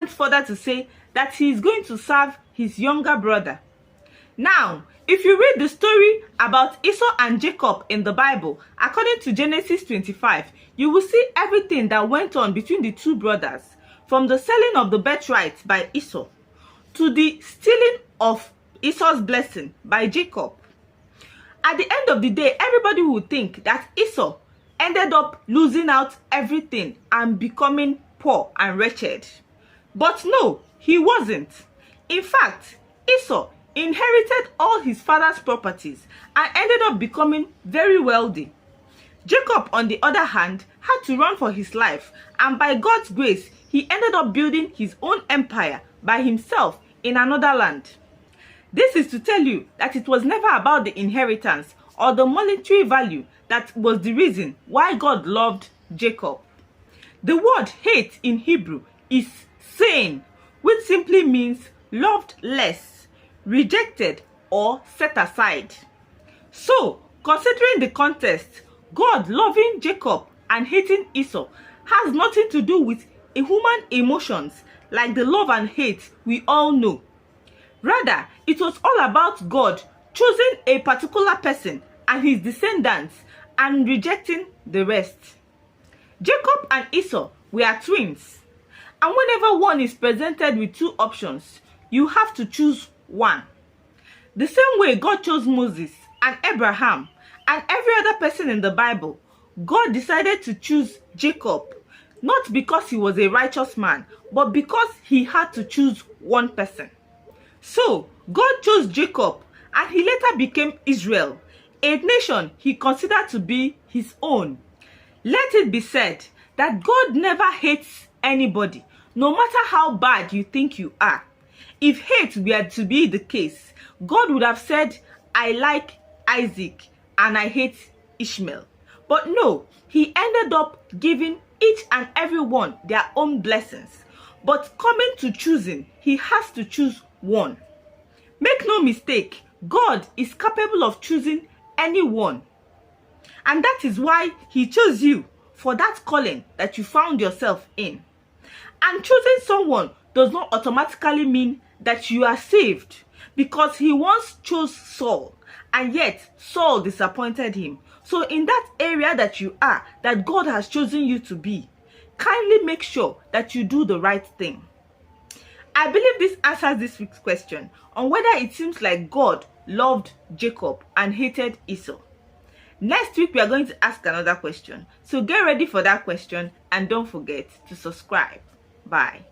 further to say that he is going to serve his younger brother. Now, if you read the story about Esau and Jacob in the Bible, according to Genesis 25, you will see everything that went on between the two brothers, from the selling of the birthright by Esau to the stealing of Esau's blessing by Jacob. At the end of the day, everybody would think that Esau ended up losing out everything and becoming poor and wretched. But no, he wasn't. In fact, Esau inherited all his father's properties and ended up becoming very wealthy. Jacob, on the other hand, had to run for his life, and by God's grace, he ended up building his own empire by himself in another land. This is to tell you that it was never about the inheritance or the monetary value that was the reason why God loved Jacob. The word hate in Hebrew is sein, which simply means loved less, rejected, or set aside. So, considering the context, God loving Jacob and hating Esau has nothing to do with human emotions like the love and hate we all know. Rather, it was all about God choosing a particular person and his descendants and rejecting the rest. Jacob and Esau were twins, and whenever one is presented with two options, you have to choose one. The same way God chose Moses and Abraham and every other person in the Bible, God decided to choose Jacob, not because he was a righteous man, but because he had to choose one person. So, God chose Jacob, and he later became Israel, a nation he considered to be his own. Let it be said that God never hates anybody, no matter how bad you think you are. If hate were to be the case, God would have said, I like Isaac and I hate Ishmael. But no, he ended up giving each and every one their own blessings. But coming to choosing, he has to choose one. Make no mistake, God is capable of choosing anyone. And that is why he chose you for that calling that you found yourself in. And choosing someone does not automatically mean that you are saved, because he once chose Saul, and yet Saul disappointed him. So in that area that you are, that God has chosen you to be, kindly make sure that you do the right thing. I believe this answers this week's question on whether it seems like God loved Jacob and hated Esau. Next week, we are going to ask another question. So get ready for that question and don't forget to subscribe. Bye.